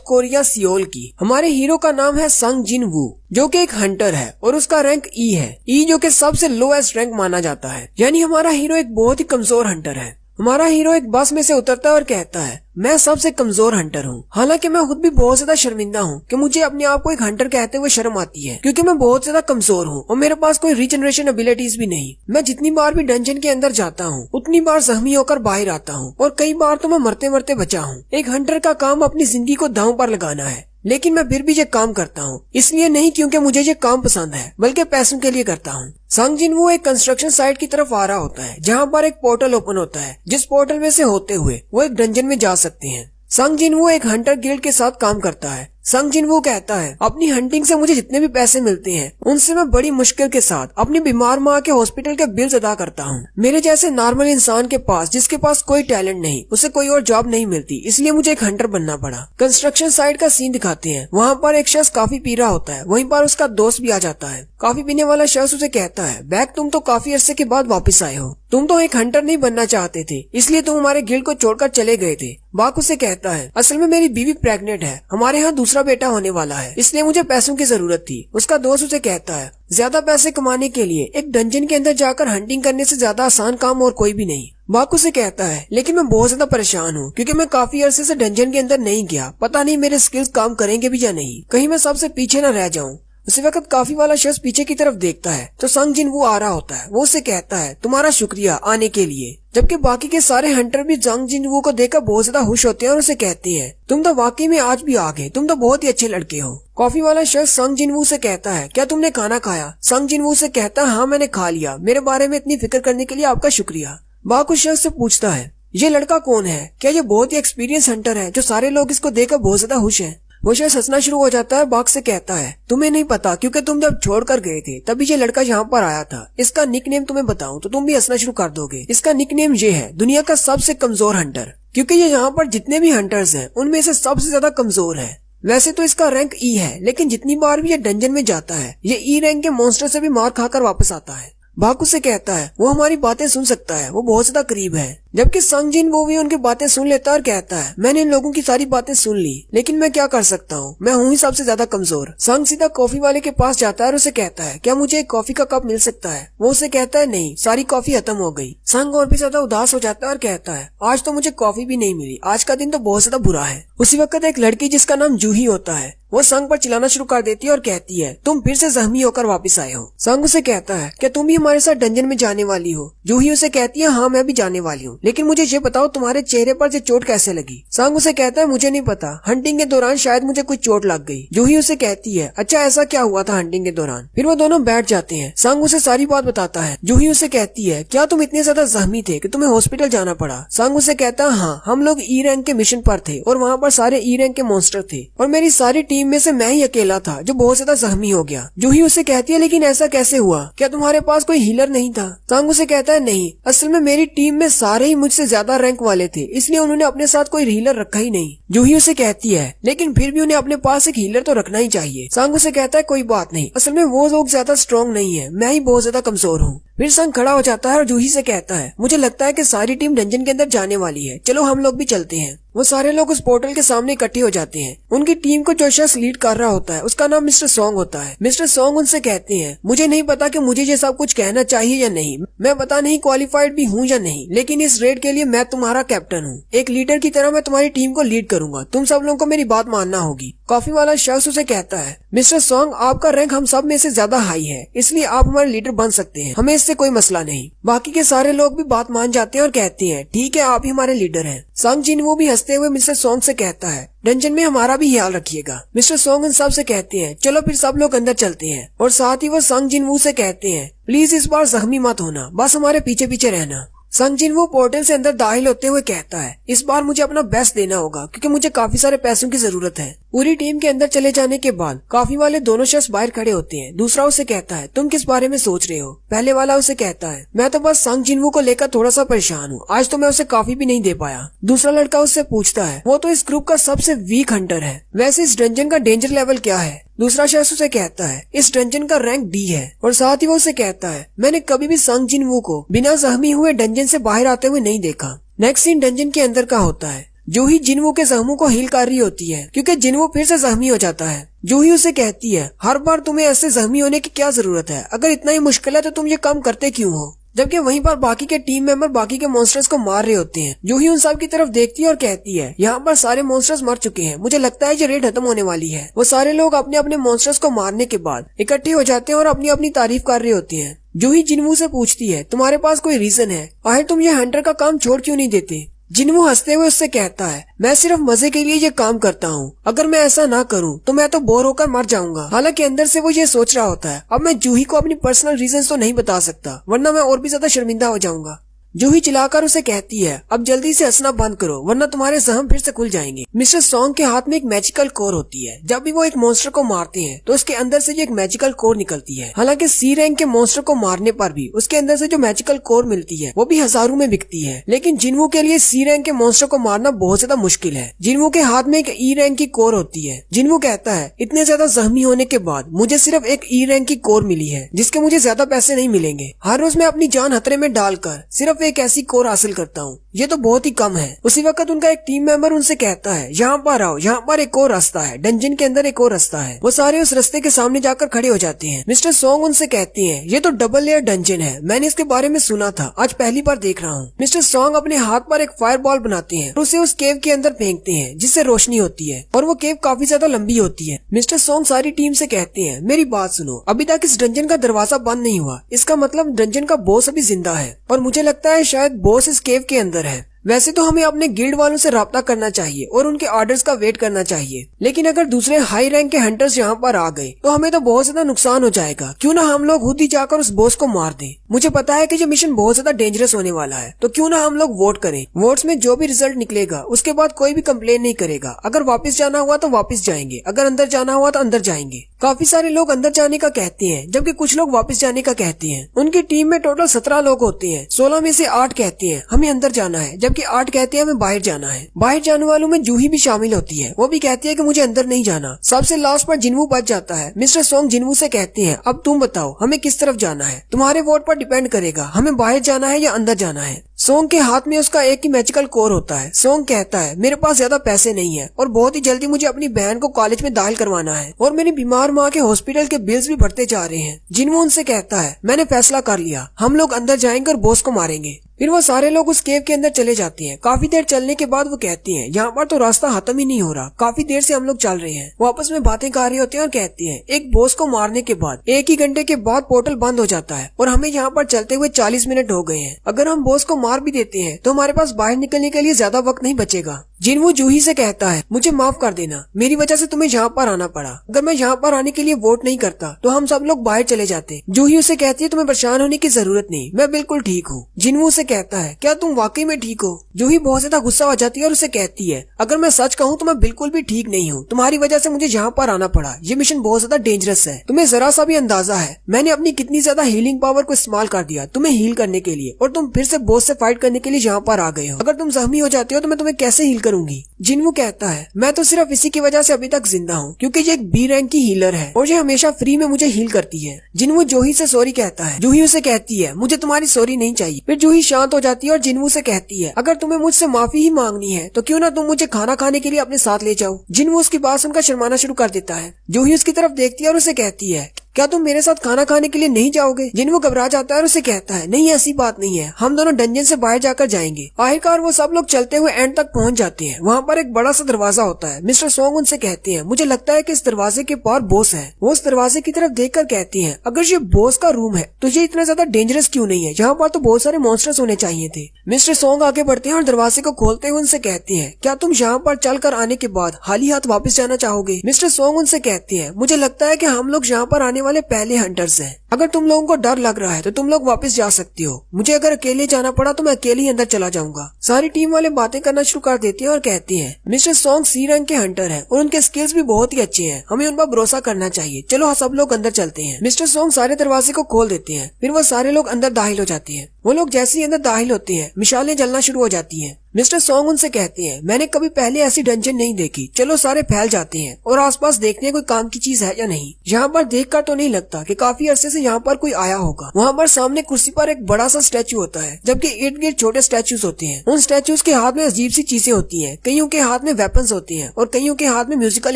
Korea Seoul की। हमारे hero का नाम है संग जिन वू, जो कि एक हंटर है और उसका रैंक ई है। ई जो कि सबसे लोएस्ट रैंक माना जाता है, यानी हमारा हीरो एक बहुत ही कमजोर हंटर है। हमारा हीरो एक बस में से उतरता है और कहता है, मैं सबसे कमजोर हंटर हूँ। हालांकि मैं खुद भी बहुत ज्यादा शर्मिंदा हूँ कि मुझे अपने आप को एक हंटर कहते हुए शर्म आती है, क्योंकि मैं बहुत ज्यादा कमजोर हूँ और मेरे पास कोई रीजनरेशन एबिलिटीज भी नहीं। मैं जितनी बार भी डंजन के अंदर जाता हूँ उतनी बार जख्मी होकर बाहर आता हूँ और कई बार तो मैं मरते मरते बचा हूँ। एक हंटर का काम अपनी जिंदगी को दांव पर लगाना है, लेकिन मैं फिर भी ये काम करता हूँ, इसलिए नहीं क्योंकि मुझे ये काम पसंद है, बल्कि पैसों के लिए करता हूँ। संग जिन वो एक कंस्ट्रक्शन साइट की तरफ आ रहा होता है, जहाँ पर एक पोर्टल ओपन होता है, जिस पोर्टल में से होते हुए वो एक डंजन में जा सकते हैं। संग जिन वो एक हंटर गिल्ड के साथ काम करता है। संग जिन वो कहता है, अपनी हंटिंग से मुझे जितने भी पैसे मिलते हैं उनसे मैं बड़ी मुश्किल के साथ अपनी बीमार माँ के हॉस्पिटल के बिल्स अदा करता हूँ। मेरे जैसे नॉर्मल इंसान के पास, जिसके पास कोई टैलेंट नहीं, उसे कोई और जॉब नहीं मिलती, इसलिए मुझे एक हंटर बनना पड़ा। कंस्ट्रक्शन साइट का सीन दिखाते हैं। वहाँ पर एक शख्स काफी पी रहा होता है, वहीं पर उसका दोस्त भी आ जाता है। काफी पीने वाला शख्स उसे कहता है, बैग तुम तो काफी अरसे के बाद वापस आए हो, तुम तो एक हंटर नहीं बनना चाहते थे, इसलिए तुम हमारे गिल्ड को छोड़कर चले गए थे। बाक उसे कहता है, असल में मेरी बीवी प्रेग्नेंट है, हमारे यहाँ दूसरा बेटा होने वाला है, इसलिए मुझे पैसों की जरूरत थी। उसका दोस्त उसे कहता है, ज्यादा पैसे कमाने के लिए एक डंजन के अंदर जाकर हंटिंग करने से ज्यादा आसान काम और कोई भी नहीं। बाक उसे कहता है, लेकिन मैं बहुत ज्यादा परेशान हूँ, क्योंकि मैं काफी अरसे से डंजन के अंदर नहीं गया, पता नहीं मेरे स्किल्स काम करेंगे भी या नहीं, कहीं मैं सबसे पीछे न रह जाऊँ। उसी वक्त काफी वाला शख्स पीछे की तरफ देखता है तो संग जिन वो आ रहा होता है। वो उसे कहता है, तुम्हारा शुक्रिया आने के लिए। जबकि बाकी के सारे हंटर भी संग जिन वो को देखकर बहुत ज्यादा खुश होते हैं और उसे कहते हैं, तुम तो वाकई में आज भी आ गए, तुम तो बहुत ही अच्छे लड़के हो। कॉफी वाला शख्स संग जिन वो से कहता है, क्या तुमने खाना खाया? संग जिन वो से कहता है, हाँ मैंने खा लिया, मेरे बारे में इतनी फिक्र करने के लिए आपका शुक्रिया। बाक उस शख्स से पूछता है, ये लड़का कौन है? क्या ये बहुत ही एक्सपीरियंस हंटर है जो सारे लोग इसको देखकर बहुत ज्यादा खुश है? वो शख्स हंसना शुरू हो जाता है। बाक से कहता है, तुम्हें नहीं पता, क्योंकि तुम जब छोड़कर गए थे तभी ये लड़का यहाँ पर आया था। इसका निकनेम तुम्हें बताऊं तो तुम भी हंसना शुरू कर दोगे। इसका निकनेम ये है, दुनिया का सबसे कमजोर हंटर, क्योंकि ये यहाँ पर जितने भी हंटर्स हैं उनमें से सबसे ज्यादा कमजोर है। वैसे तो इसका रैंक ई है, लेकिन जितनी बार भी ये डंजन में जाता है ये ई रैंक के मॉन्स्टर से भी मार खाकर वापस आता है। बाकू से कहता है, वो हमारी बातें सुन सकता है, वो बहुत ज्यादा करीब है। जबकि संग जिन वो भी उनकी बातें सुन लेता है और कहता है, मैंने इन लोगों की सारी बातें सुन ली, लेकिन मैं क्या कर सकता हूँ, मैं हूँ ही सबसे ज्यादा कमजोर। संग सीधा कॉफी वाले के पास जाता है और उसे कहता है, क्या मुझे एक कॉफी का कप मिल सकता है? वो उसे कहता है, नहीं, सारी कॉफी खत्म हो गई। संग और भी ज्यादा उदास हो जाता है और कहता है, आज तो मुझे कॉफी भी नहीं मिली, आज का दिन तो बहुत ज्यादा बुरा है। उसी वक्त एक लड़की जिसका नाम जूही होता है, वो संग पर चिल्लाना शुरू कर देती है और कहती है, तुम फिर से जख्मी होकर वापस आए हो। संग उसे कहता है, क्या तुम भी हमारे साथ डंजन में जाने वाली हो? जूही उसे कहती है, हाँ मैं भी जाने वाली हूँ, लेकिन मुझे ये बताओ तुम्हारे चेहरे पर ये चोट कैसे लगी? संग उसे कहता है, मुझे नहीं पता, हंटिंग के दौरान शायद मुझे कोई चोट लग गई। जूही उसे कहती है, अच्छा ऐसा क्या हुआ था हंटिंग के दौरान? फिर वो दोनों बैठ जाते हैं। संग उसे सारी बात बताता है। जूही उसे कहती है, क्या तुम इतने ज्यादा जख्मी थे कि तुम्हें हॉस्पिटल जाना पड़ा? संग उसे कहता है, हाँ, हम लोग ई रैंक के मिशन पर थे और वहाँ पर सारे ई रैंक के मॉन्स्टर थे और मेरी सारी टीम में से मैं ही अकेला था जो बहुत ज्यादा जख्मी हो गया। जूही उसे कहती है, लेकिन ऐसा कैसे हुआ? क्या तुम्हारे पास कोई हीलर नहीं था? संग उसे कहता है, नहीं, असल में मेरी टीम में सारे ही मुझसे ज्यादा रैंक वाले थे, इसलिए उन्होंने अपने साथ कोई हीलर रखा ही नहीं। जूही उसे कहती है, लेकिन फिर भी उन्हें अपने पास एक हीलर तो रखना ही चाहिए। संग उसे कहता है, कोई बात नहीं, असल में वो लोग ज्यादा स्ट्रॉन्ग नहीं है, मैं ही बहुत ज्यादा कमजोर हूँ। फिर संग खड़ा हो जाता है और जूही से कहता है, मुझे लगता है कि सारी टीम डंजन के अंदर जाने वाली है, चलो हम लोग भी चलते हैं। वो सारे लोग उस पोर्टल के सामने इकट्ठे हो जाते हैं। उनकी टीम को जो शख्स लीड कर रहा होता है उसका नाम मिस्टर सॉन्ग होता है। मिस्टर सॉन्ग उनसे कहते हैं, मुझे नहीं पता कि मुझे ये सब कुछ कहना चाहिए या नहीं, मैं पता नहीं क्वालिफाइड भी हूँ या नहीं, लेकिन इस रेड के लिए मैं तुम्हारा कैप्टन हूँ। एक लीडर की तरह मैं तुम्हारी टीम को लीड करूंगा, तुम सब लोगों को मेरी बात मानना होगी। कॉफी वाला शख्स उसे कहता है, मिस्टर सॉन्ग, आपका रैंक हम सब में से ज्यादा हाई है, इसलिए आप हमारे लीडर बन सकते हैं, हमें इससे कोई मसला नहीं। बाकी के सारे लोग भी बात मान जाते हैं और कहते हैं, ठीक है, आप ही हमारे लीडर हैं। संग जिन वो भी हंसते हुए मिस्टर सॉन्ग से कहता है, डंजन में हमारा भी ख्याल रखिएगा। मिस्टर सॉन्ग उन सब से कहते हैं, चलो फिर सब लोग अंदर चलते हैं। और साथ ही वो संग जिन वो से कहते हैं, प्लीज इस बार जख्मी मत होना, बस हमारे पीछे पीछे रहना। संग जिन वो पोर्टल से अंदर दाखिल होते हुए कहता है, इस बार मुझे अपना बेस्ट देना होगा, क्योंकि मुझे काफी सारे पैसों की जरूरत है। पूरी टीम के अंदर चले जाने के बाद काफी वाले दोनों शख्स बाहर खड़े होते हैं। दूसरा उसे कहता है, तुम किस बारे में सोच रहे हो? पहले वाला उसे कहता है, मैं तो बस संग जिनवू को लेकर थोड़ा सा परेशान हूँ, आज तो मैं उसे काफी भी नहीं दे पाया। दूसरा लड़का उससे पूछता है, वो तो इस ग्रुप का सबसे वीक हंटर है, वैसे इस डंजन का डेंजर लेवल क्या है? दूसरा शख्स उसे कहता है, इस डंजन का रैंक डी है। और साथ ही वो उसे कहता है, मैंने कभी भी संग जिनवू को बिना जख्मी हुए डंजन से बाहर आते हुए नहीं देखा। नेक्स्ट सीन डंजन के अंदर का होता है, जूही जिनवू के जख्मों को हील कर रही होती है क्योंकि जिनवू फिर से जख्मी हो जाता है। जूही उसे कहती है हर बार तुम्हें ऐसे जख्मी होने की क्या जरूरत है, अगर इतना ही मुश्किल है तो तुम ये काम करते क्यों हो। जबकि वहीं पर बाकी के टीम मेंबर बाकी के मॉन्स्टर्स को मार रहे होते हैं। जूही उन सब की तरफ देखती है और कहती है यहाँ पर सारे मॉन्स्टर्स मर चुके हैं, मुझे लगता है ये रेड खत्म होने वाली है। वो सारे लोग अपने अपने मॉन्स्टर्स को मारने के बाद इकट्ठे हो जाते हैं और अपनी अपनी तारीफ कर रहे होते हैं। जूही जिनवू से पूछती है तुम्हारे पास कोई रीजन है, आखिर तुम ये हंटर का काम छोड़ क्यों नहीं देते। जिनवू हंसते हुए उससे कहता है मैं सिर्फ मजे के लिए ये काम करता हूँ, अगर मैं ऐसा ना करूँ तो मैं तो बोर होकर मर जाऊंगा। हालांकि अंदर से वो ये सोच रहा होता है अब मैं जूही को अपनी पर्सनल रीजंस तो नहीं बता सकता वरना मैं और भी ज्यादा शर्मिंदा हो जाऊंगा। जूही चिल्लाकर उसे कहती है अब जल्दी से हंसना बंद करो वरना तुम्हारे जख्म फिर से खुल जाएंगे। मिस्टर सॉन्ग के हाथ में एक मैजिकल कोर होती है। जब भी वो एक मॉन्स्टर को मारते हैं तो उसके अंदर से एक मैजिकल कोर निकलती है। हालांकि सी रैंक के मॉन्स्टर को मारने पर भी उसके अंदर से जो मैजिकल कोर मिलती है वो भी हजारों में बिकती है, लेकिन जिनवू के लिए सी रैंक के मॉन्स्टर को मारना बहुत ज्यादा मुश्किल है। जिनवू के हाथ में एक ई रैंक की कोर होती है। जिनवू कहता है इतने ज्यादा जख्मी होने के बाद मुझे सिर्फ एक ई रैंक की कोर मिली है जिसके मुझे ज्यादा पैसे नहीं मिलेंगे। हर रोज मैं अपनी जान खतरे में डालकर सिर्फ एक ऐसी कोर हासिल करता हूँ, ये तो बहुत ही कम है। उसी वक्त उनका एक टीम मेंबर उनसे कहता है यहाँ पर आओ, यहाँ पर एक और रास्ता है, डंजन के अंदर एक और रास्ता है। वो सारे उस रास्ते के सामने जाकर खड़े हो जाते हैं। मिस्टर सॉन्ग उनसे कहती हैं ये तो डबल लेयर डंजन है, मैंने इसके बारे में सुना था, आज पहली बार देख रहा हूँ। मिस्टर सॉन्ग अपने हाथ पर एक फायर बॉल बनाते हैं और उसे उस केव के अंदर फेंकते हैं जिससे रोशनी होती है और वो केव काफी ज्यादा लंबी होती है। मिस्टर सॉन्ग सारी टीम से कहते हैं मेरी बात सुनो, अभी तक इस डंजन का दरवाजा बंद नहीं हुआ, इसका मतलब डंजन का बॉस अभी जिंदा है और मुझे लगता है शायद बॉस इस केव के अंदर है। वैसे तो हमें अपने गिल्ड वालों से राब्ता करना चाहिए और उनके ऑर्डर्स का वेट करना चाहिए, लेकिन अगर दूसरे हाई रैंक के हंटर्स यहाँ पर आ गए तो हमें तो बहुत ज्यादा नुकसान हो जाएगा। क्यों ना हम लोग खुद ही जाकर उस बॉस को मार दें। मुझे पता है कि ये मिशन बहुत ज्यादा डेंजरस होने वाला है, तो क्यों ना हम लोग वोट करें। वोट्स में जो भी रिजल्ट निकलेगा उसके बाद कोई भी कंप्लेन नहीं करेगा। अगर वापस जाना हुआ तो वापस जाएंगे, अगर अंदर जाना हुआ तो अंदर जाएंगे। काफी सारे लोग अंदर जाने का कहते हैं जबकि कुछ लोग वापस जाने का कहते हैं। उनकी टीम में टोटल 17 लोग होते हैं, 16 में से 8 कहते हैं हमें अंदर जाना है जबकि 8 कहते हैं हमें बाहर जाना है। बाहर जाने वालों में जूही भी शामिल होती है, वो भी कहती है कि मुझे अंदर नहीं जाना। सबसे लास्ट पर जिनवू बच जाता है। मिस्टर सॉन्ग जिनवू से कहते हैं अब तुम बताओ हमें किस तरफ जाना है, तुम्हारे वोट पर डिपेंड करेगा हमें बाहर जाना है या अंदर जाना है। सॉन्ग के हाथ में उसका एक ही मैजिकल कोर होता है। सॉन्ग कहता है मेरे पास ज्यादा पैसे नहीं है और बहुत ही जल्दी मुझे अपनी बहन को कॉलेज में दाखिल करवाना है और मेरी बीमार माँ के हॉस्पिटल के बिल्स भी बढ़ते जा रहे हैं। जिनवू उनसे कहता है मैंने फैसला कर लिया, हम लोग अंदर जाएंगे और बॉस को मारेंगे। फिर वो सारे लोग उस केव के अंदर चले जाते हैं। काफी देर चलने के बाद वो कहती हैं यहाँ पर तो रास्ता खत्म ही नहीं हो रहा, काफी देर से हम लोग चल रहे हैं। वो आपस में बातें कर रहे होते हैं और कहती हैं एक बॉस को मारने के बाद 1 ही घंटे के बाद पोर्टल बंद हो जाता है और हमें यहाँ पर चलते हुए 40 मिनट हो गए हैं। अगर हम बॉस को मार भी देते हैं तो हमारे पास बाहर निकलने के लिए ज्यादा वक्त नहीं बचेगा। जिनवू जूही से कहता है मुझे माफ कर देना, मेरी वजह से तुम्हें यहाँ पर आना पड़ा, अगर मैं यहाँ पर आने के लिए वोट नहीं करता तो हम सब लोग बाहर चले जाते। जूही उसे कहती है तुम्हें परेशान होने की जरूरत नहीं, मैं बिल्कुल ठीक हूँ। जिनवू उसे कहता है क्या तुम वाकई में ठीक हो। जूही बहुत ज्यादा गुस्सा हो जाती है और उसे कहती है अगर मैं सच कहूँ तो मैं बिल्कुल भी ठीक नहीं हूँ, तुम्हारी वजह से मुझे यहाँ पर आना पड़ा, ये मिशन बहुत ज्यादा डेंजरस है। तुम्हें जरा सा भी अंदाजा है मैंने अपनी कितनी ज्यादा हीलिंग पावर को इस्तेमाल कर दिया तुम्हें हील करने के लिए और तुम फिर से बॉस से फाइट करने के लिए यहाँ पर आ गए हो। अगर तुम जख्मी हो जाते हो तो मैं तुम्हें कैसे हील करूंगी। जिनवू कहता है मैं तो सिर्फ इसी की वजह से अभी तक जिंदा हूँ क्योंकि ये एक बी रैंक की हीलर है और ये हमेशा फ्री में मुझे हील करती है। जिनवू जूही से सॉरी कहता है। जूही उसे कहती है मुझे तुम्हारी सॉरी नहीं चाहिए। फिर जूही शांत हो जाती है और जिनवू से कहती है अगर तुम्हें मुझसे माफी ही मांगनी है तो क्यों ना तुम मुझे खाना खाने के लिए अपने साथ ले जाओ। जिनवू उसकी बात सुनकर शर्माना शुरू कर देता है। जूही उसकी तरफ देखती है और उसे कहती है क्या तुम मेरे साथ खाना खाने के लिए नहीं जाओगे। जिनवू घबरा जाता है और उसे कहता है नहीं ऐसी बात नहीं है, हम दोनों डंजन से बाहर जाकर जाएंगे। आखिरकार वो सब लोग चलते हुए एंड तक पहुंच जाते हैं। वहाँ पर एक बड़ा सा दरवाजा होता है। मिस्टर सॉन्ग उनसे कहते हैं मुझे लगता है कि इस दरवाजे के पार बॉस है। वो उस दरवाजे की तरफ देखकर कहती हैं अगर ये बॉस का रूम है तो ये इतना ज्यादा डेंजरस क्यों नहीं है, यहाँ पर तो बहुत सारे मॉन्स्टर्स होने चाहिए थे। मिस्टर सॉन्ग आगे बढ़ते हैं और दरवाजे को खोलते हुए उनसे कहते हैं क्या तुम यहाँ पर चल कर आने के बाद खाली हाथ वापस जाना चाहोगे। मिस्टर सॉन्ग उनसे कहते हैं मुझे लगता है कि हम लोग यहाँ पर आने वाले पहले हंटर्स हैं, अगर तुम लोगों को डर लग रहा है तो तुम लोग वापस जा सकती हो, मुझे अगर अकेले जाना पड़ा तो मैं अकेले ही अंदर चला जाऊंगा। सारी टीम वाले बातें करना शुरू कर देते हैं और कहते हैं मिस्टर सॉन्ग सी रैंक के हंटर हैं और उनके स्किल्स भी बहुत ही अच्छे हैं, हमें उन पर भरोसा करना चाहिए, चलो सब लोग अंदर चलते हैं। मिस्टर सॉन्ग सारे दरवाजे को खोल देते हैं। फिर वो सारे लोग अंदर दाखिल हो जाते हैं। वो लोग जैसे ही अंदर दाखिल होते हैं मिसालें जलना शुरू हो जाती हैं। मिस्टर सॉन्ग उनसे कहते हैं मैंने कभी पहले ऐसी डंजन नहीं देखी, चलो सारे फैल जाते हैं और आसपास देखने कोई काम की चीज है या नहीं। यहाँ पर देखकर तो नहीं लगता कि काफी अरसे से से यहाँ पर कोई आया होगा। वहाँ पर सामने कुर्सी पर एक बड़ा सा स्टैचू होता है, जबकि इर्द गिर्द छोटे स्टैचूज होते हैं। उन स्टैचूज के हाथ में अजीब सी चीजें होती हैं, कईयों के हाथ में वेपन्स होती हैं और कईयों के हाथ में म्यूजिकल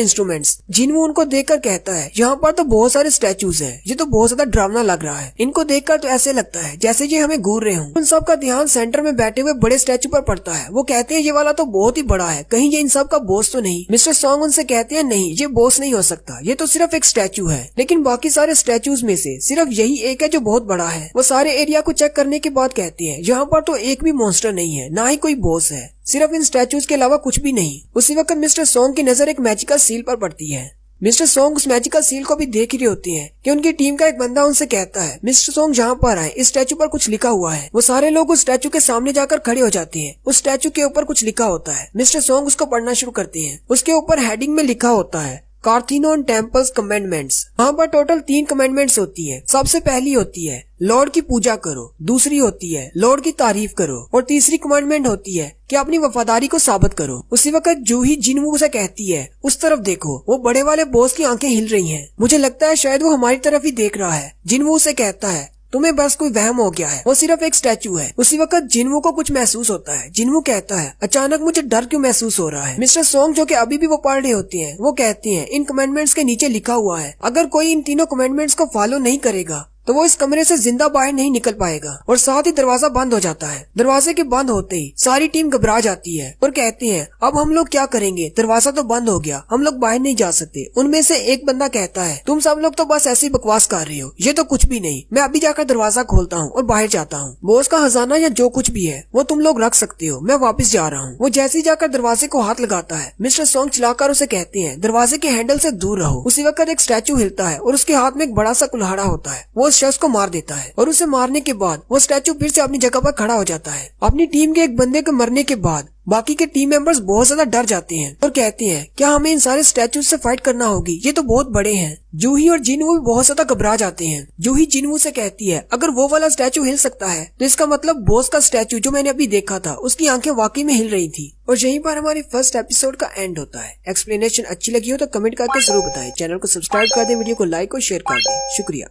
इंस्ट्रूमेंट्स। जिनवू उनको देखकर कहता है, यहाँ पर तो बहुत सारे स्टैचूज हैं, ये तो बहुत ज्यादा डरावना लग रहा है। इनको देखकर तो ऐसे लगता है जैसे ये हमें घूर रहे हों। उन सब का ध्यान सेंटर में बैठे हुए बड़े स्टैचू पर पड़ता है। वो कहते हैं ये वाला तो बहुत ही बड़ा है, कहीं ये इन सब का बॉस तो नहीं। मिस्टर सॉन्ग उनसे कहते हैं नहीं, ये बॉस नहीं हो सकता, ये तो सिर्फ एक स्टैचू है। लेकिन बाकी सारे स्टैचूज में से सिर्फ यही एक है जो बहुत बड़ा है। वो सारे एरिया को चेक करने के बाद कहते हैं यहाँ पर तो एक भी मॉन्स्टर नहीं है, ना ही कोई बॉस है, सिर्फ इन स्टैचूज के अलावा कुछ भी नहीं। उसी वक्त मिस्टर सॉन्ग की नजर एक मैजिकल सील पर पड़ती है। मिस्टर सॉन्ग उस मैजिकल सील को भी देख रही होती हैं कि उनकी टीम का एक बंदा उनसे कहता है, मिस्टर सॉन्ग जहाँ पर आए, इस स्टैचू पर कुछ लिखा हुआ है। वो सारे लोग उस स्टैचू के सामने जाकर खड़े हो जाते हैं। उस स्टैचू के ऊपर कुछ लिखा होता है। मिस्टर सॉन्ग उसको पढ़ना शुरू करते हैं। उसके ऊपर हेडिंग में लिखा होता है कार्थीनोन टेम्पल्स कमेंडमेंट्स। वहाँ पर टोटल 3 कमेंडमेंट्स होती है। सबसे पहली होती है लॉर्ड की पूजा करो, दूसरी होती है लॉर्ड की तारीफ करो और तीसरी कमांडमेंट होती है कि अपनी वफादारी को साबित करो। उसी वक्त जूही जिनवू से कहती है, उस तरफ देखो, वो बड़े वाले बॉस की आंखें हिल रही हैं। मुझे लगता है शायद वो हमारी तरफ ही देख रहा है। जिनवू से कहता है, तुम्हें बस कोई वहम हो गया है, वो सिर्फ एक स्टैचू है। उसी वक्त जिनवू को कुछ महसूस होता है। जिनवू कहता है, अचानक मुझे डर क्यों महसूस हो रहा है। मिस्टर सॉन्ग जो कि अभी भी वो पढ़ रहे होते हैं, वो कहते हैं इन कमेंडमेंट्स के नीचे लिखा हुआ है अगर कोई इन तीनों कमेंडमेंट्स को फॉलो नहीं करेगा तो वो इस कमरे से जिंदा बाहर नहीं निकल पाएगा। और साथ ही दरवाजा बंद हो जाता है। दरवाजे के बंद होते ही सारी टीम घबरा जाती है और कहते हैं, अब हम लोग क्या करेंगे, दरवाजा तो बंद हो गया, हम लोग बाहर नहीं जा सकते। उनमें से एक बंदा कहता है, तुम सब लोग तो बस ऐसी बकवास कर रहे हो, ये तो कुछ भी नहीं, मैं अभी जाकर दरवाजा खोलता हूँ और बाहर जाता हूँ। बॉस का खजाना या जो कुछ भी है वो तुम लोग रख सकते हो, मैं वापस जा रहा हूँ। वो जैसे ही जाकर दरवाजे को हाथ लगाता है, मिस्टर सॉन्ग चिल्लाकर उसे कहते हैं, दरवाजे के हैंडल से दूर रहो। उसी वक्त एक स्टैचू हिलता है और उसके हाथ में एक बड़ा सा कुल्हाड़ा होता है। वो उस शख्स को मार देता है और उसे मारने के बाद वो स्टैचू फिर से अपनी जगह पर खड़ा हो जाता है। अपनी टीम के एक बंदे के मरने के बाद बाकी के टीम मेंबर्स बहुत ज्यादा डर जाते हैं और कहते हैं, क्या हमें इन सारे स्टैचूज से फाइट करना होगी, ये तो बहुत बड़े हैं। जूही और जिनवू भी बहुत ज्यादा घबरा जाते हैं। जूही जिनवू से कहती है, अगर वो वाला स्टैचू हिल सकता है तो इसका मतलब बॉस का स्टैचू जो मैंने अभी देखा था उसकी आंखें वाकई में हिल रही थी। और यहीं पर हमारी फर्स्ट एपिसोड का एंड होता है। एक्सप्लेनेशन अच्छी लगी हो तो कमेंट करके जरूर बताएं। चैनल को सब्सक्राइब कर दें, वीडियो को लाइक और शेयर कर दें। शुक्रिया।